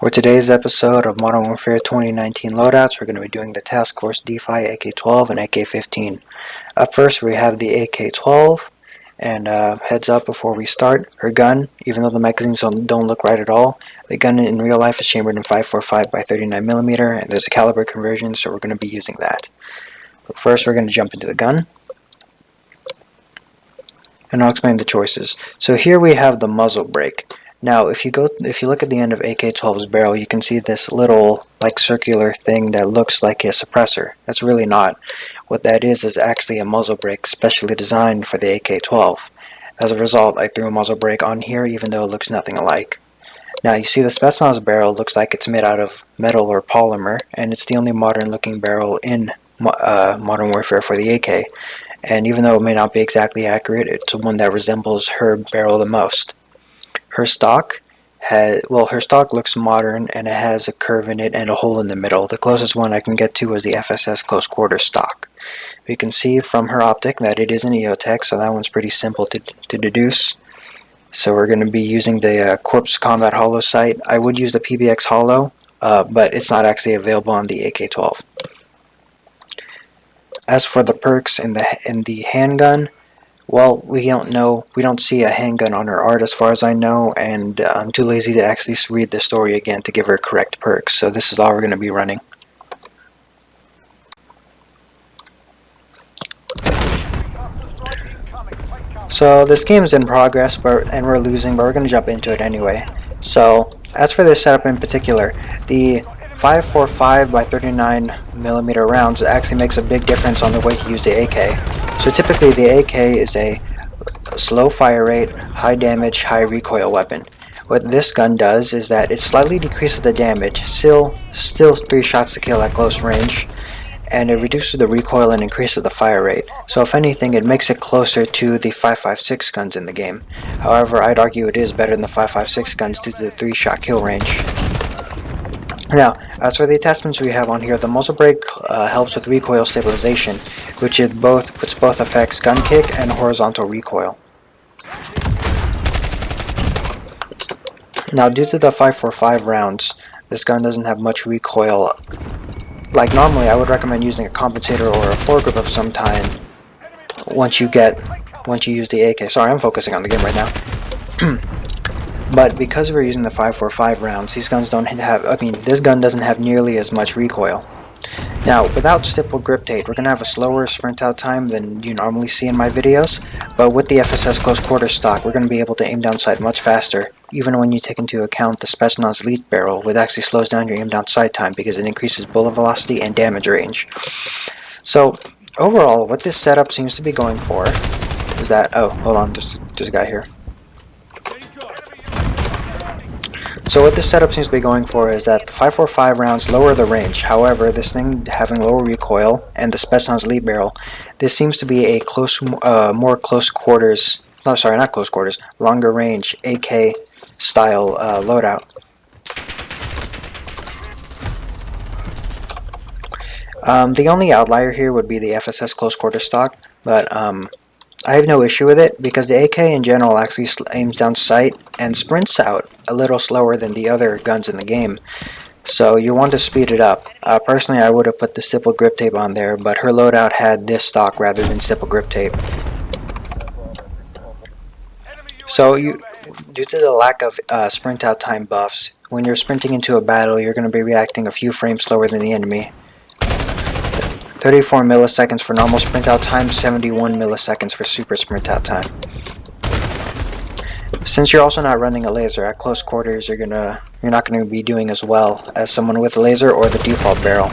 For today's episode of Modern Warfare 2019 Loadouts, we're going to be doing the Task Force DeFi AK-12 and AK-15. Up first, we have the AK-12, and heads up before we start, her gun, even though the magazines don't look right at all, the gun in real life is chambered in 5.45 by 39mm, and there's a caliber conversion, so we're going to be using that. But first, we're going to jump into the gun, and I'll explain the choices. So here we have the muzzle brake. Now, if you look at the end of AK-12's barrel, you can see this little, circular thing that looks like a suppressor. That's really not. What that is actually a muzzle brake specially designed for the AK-12. As a result, I threw a muzzle brake on here, even though it looks nothing alike. Now, you see the Spetsnaz barrel looks like it's made out of metal or polymer, and it's the only modern-looking barrel in Modern Warfare for the AK. And even though it may not be exactly accurate, it's one that resembles her barrel the most. Her stock looks modern, and it has a curve in it and a hole in the middle. The closest one I can get to is the FSS close quarter stock. You can see from her optic that it is an EOTech, so that one's pretty simple to deduce. So we're going to be using the Corpse Combat Holo sight. I would use the PBX Holo, but it's not actually available on the AK-12. As for the perks in the handgun, well, we don't see a handgun on her art as far as I know, and I'm too lazy to actually read the story again to give her correct perks, so this is all we're going to be running. So this game is in progress, and we're losing, but we're going to jump into it anyway. So, as for this setup in particular, the 5.45 by 39mm rounds actually makes a big difference on the way you use the AK. So typically the AK is a slow fire rate, high damage, high recoil weapon. What this gun does is that it slightly decreases the damage, still 3 shots to kill at close range, and it reduces the recoil and increases the fire rate. So if anything, it makes it closer to the 5.56 guns in the game. However, I'd argue it is better than the 5.56 guns due to the 3-shot kill range. Now, as for the attachments we have on here, the muzzle brake helps with recoil stabilization, which both affects gun kick and horizontal recoil. Now, due to the 5.45 rounds, this gun doesn't have much recoil. Like normally, I would recommend using a compensator or a foregrip of some kind once you use the AK. Sorry, I'm focusing on the game right now. But because we're using the 5.45 rounds, this gun doesn't have nearly as much recoil. Now, without stipple grip tape, we're going to have a slower sprint out time than you normally see in my videos, but with the FSS close quarter stock, we're going to be able to aim down sight much faster, even when you take into account the Spetsnaz lead barrel, which actually slows down your aim down sight time because it increases bullet velocity and damage range. So, overall, what this setup seems to be going for is that, oh, hold on, there's a guy here. So what this setup seems to be going for is that the 5.45 rounds lower the range. However, this thing having lower recoil and the Spetsnaz lead barrel, this seems to be a more close quarters, no sorry, not close quarters, longer range AK style loadout. The only outlier here would be the FSS close quarter stock, but I have no issue with it because the AK in general actually aims down sight and sprints out a little slower than the other guns in the game. So you want to speed it up. Personally, I would have put the stipple grip tape on there, but her loadout had this stock rather than stipple grip tape. So due to the lack of sprint out time buffs, when you're sprinting into a battle, you're going to be reacting a few frames slower than the enemy. 34 milliseconds for normal sprint out time, 71 milliseconds for super sprint out time. Since you're also not running a laser at close quarters, you're not going to be doing as well as someone with a laser or the default barrel.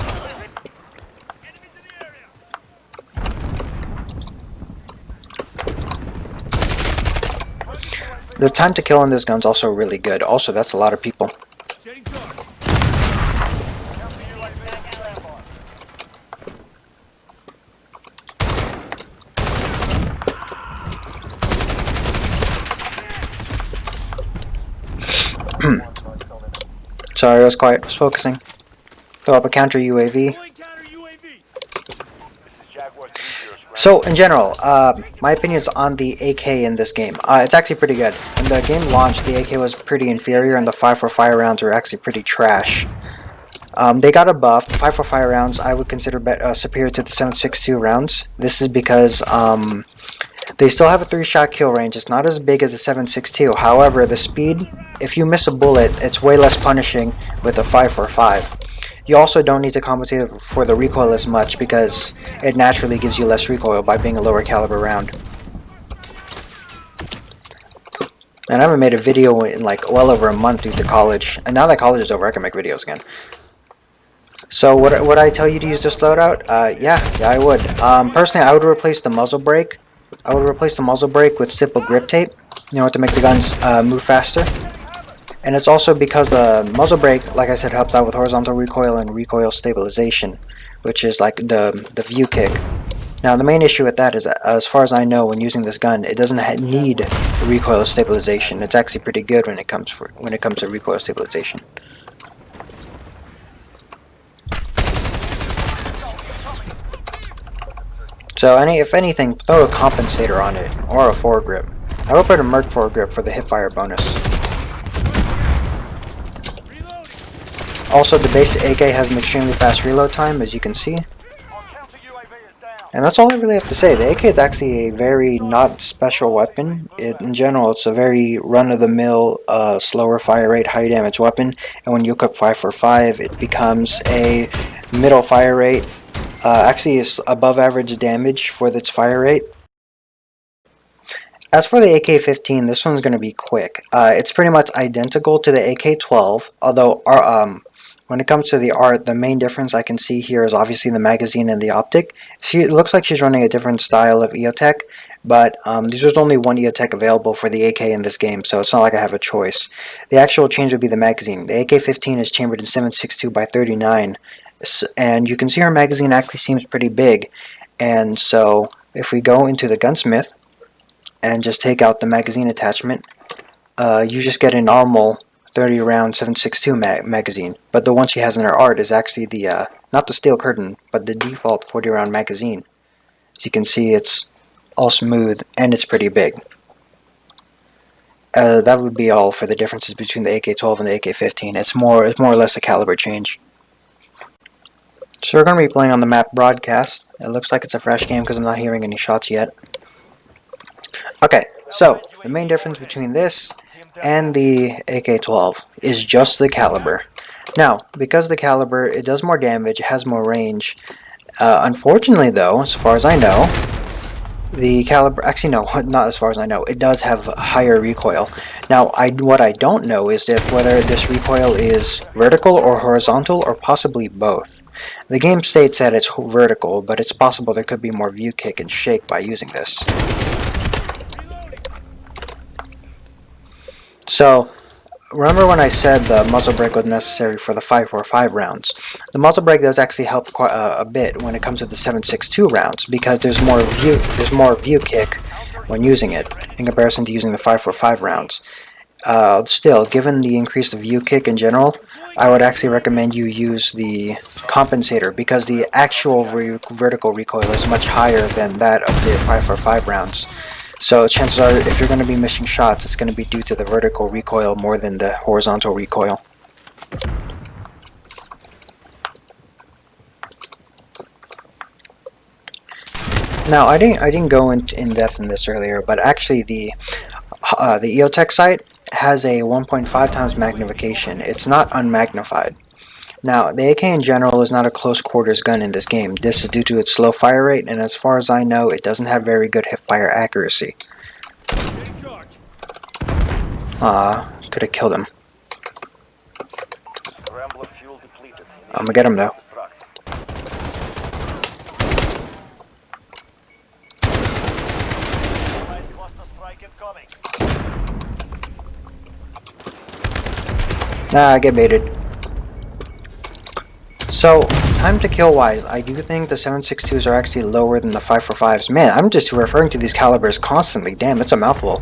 The time to kill on this gun's also really good. Also, that's a lot of people. Sorry, I was quiet. I was focusing. Throw up a counter UAV. So in general, my opinions on the AK in this game. It's actually pretty good. When the game launched, the AK was pretty inferior, and the 545 rounds were actually pretty trash. They got a buff. The 545 rounds I would consider superior to the 7.62 rounds. This is because they still have a 3-shot kill range. It's not as big as the 7.62. However, the speed, if you miss a bullet, it's way less punishing with a 545. You also don't need to compensate for the recoil as much because it naturally gives you less recoil by being a lower caliber round. And I haven't made a video in like well over a month due to college. And now that college is over, I can make videos again. So would I tell you to use this loadout? Yeah, I would. Personally, I would replace the muzzle brake. I would replace the muzzle brake with stipple grip tape, you know, to make the guns move faster. And it's also because the muzzle brake, like I said, helps out with horizontal recoil and recoil stabilization, which is like the view kick. Now, the main issue with that is that, as far as I know, when using this gun, it doesn't need recoil stabilization. It's actually pretty good when it comes to recoil stabilization. So if anything, throw a compensator on it, or a foregrip. I would put a Merc foregrip for the hipfire bonus. Also, the base AK has an extremely fast reload time, as you can see. And that's all I really have to say. The AK is actually a very not special weapon. In general, it's a very run-of-the-mill, slower fire rate, high damage weapon. And when you equip 545, it becomes a middle fire rate. Actually, it's above average damage for its fire rate. As for the AK-15, this one's going to be quick. It's pretty much identical to the AK-12, although when it comes to the art, the main difference I can see here is obviously the magazine and the optic. See, it looks like she's running a different style of EOTech, but there's only one EOTech available for the AK in this game, so it's not like I have a choice. The actual change would be the magazine. The AK-15 is chambered in 7.62 by 39. And you can see her magazine actually seems pretty big. And so if we go into the gunsmith and just take out the magazine attachment, you just get a normal 30 round 7.62 magazine. But the one she has in her art is actually the not the steel curtain, but the default 40 round magazine. As you can see, it's all smooth and it's pretty big. That would be all for the differences between the AK-12 and the AK-15. It's more or less a caliber change. So we're going to be playing on the map Broadcast. It looks like it's a fresh game because I'm not hearing any shots yet. Okay, so the main difference between this and the AK-12 is just the caliber. Now, because the caliber, it does more damage, it has more range. Unfortunately though, as far as I know, the caliber, actually no, not as far as I know, it does have higher recoil. Now, what I don't know is whether this recoil is vertical or horizontal or possibly both. The game states that it's vertical, but it's possible there could be more view kick and shake by using this. So, remember when I said the muzzle brake was necessary for the 5.45 rounds? The muzzle brake does actually help quite a bit when it comes to the 7.62 rounds because there's more view kick when using it in comparison to using the 5.45 rounds. Still, given the increased view kick in general, I would actually recommend you use the compensator because the actual vertical recoil is much higher than that of the 5.45 rounds. So chances are, if you're going to be missing shots, it's going to be due to the vertical recoil more than the horizontal recoil. Now, I didn't go in depth in this earlier, but actually the EOTech site has a 1.5 times magnification. It's not unmagnified. Now, the AK in general is not a close quarters gun in this game. This is due to its slow fire rate, and as far as I know, it doesn't have very good hip-fire accuracy. Could have killed him. I'm gonna get him though. Nah, I get baited. So, time to kill wise, I do think the 7.62s are actually lower than the 5.45s. Man, I'm just referring to these calibers constantly. Damn, it's a mouthful.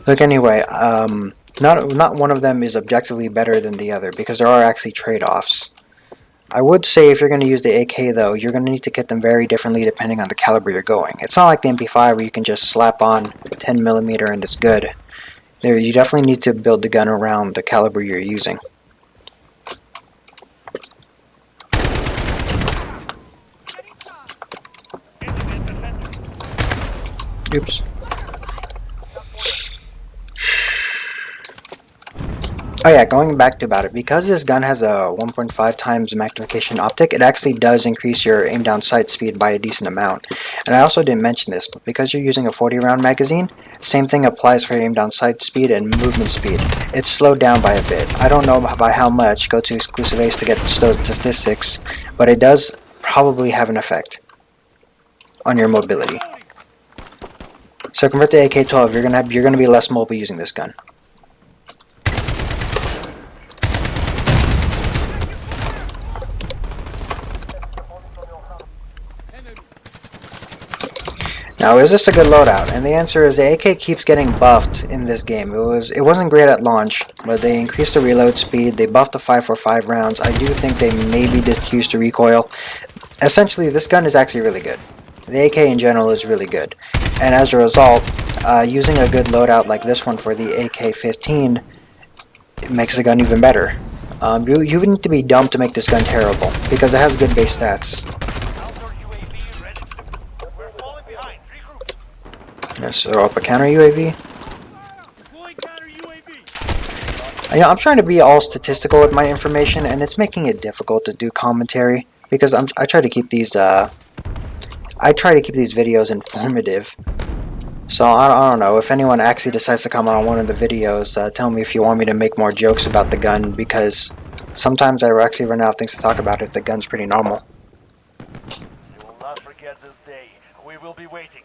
Look, anyway, not one of them is objectively better than the other because there are actually trade-offs. I would say if you're going to use the AK though, you're going to need to kit them very differently depending on the caliber you're going. It's not like the MP5 where you can just slap on 10mm and it's good. There, you definitely need to build the gun around the caliber you're using. Oops. Oh yeah, going back to about it, because this gun has a 1.5 times magnification optic, it actually does increase your aim down sight speed by a decent amount. And I also didn't mention this, but because you're using a 40 round magazine, same thing applies for your aim down sight speed and movement speed. It's slowed down by a bit. I don't know by how much, go to exclusive ace to get those statistics, but it does probably have an effect on your mobility. So convert to AK-12, you're gonna be less mobile using this gun. Now, is this a good loadout? And the answer is the AK keeps getting buffed in this game. It wasn't great at launch, but they increased the reload speed, they buffed the 5.45 rounds. I do think they maybe decreased the recoil. Essentially, this gun is actually really good. The AK in general is really good. And as a result, using a good loadout like this one for the AK-15, it makes the gun even better. You need to be dumb to make this gun terrible, because it has good base stats. Yes, throw up a counter UAV. You know, I'm trying to be all statistical with my information, and it's making it difficult to do commentary because I try to keep these videos informative. So I don't know if anyone actually decides to comment on one of the videos. Tell me if you want me to make more jokes about the gun, because sometimes I actually run out of things to talk about if the gun's pretty normal. We will not forget this day. We will be waiting.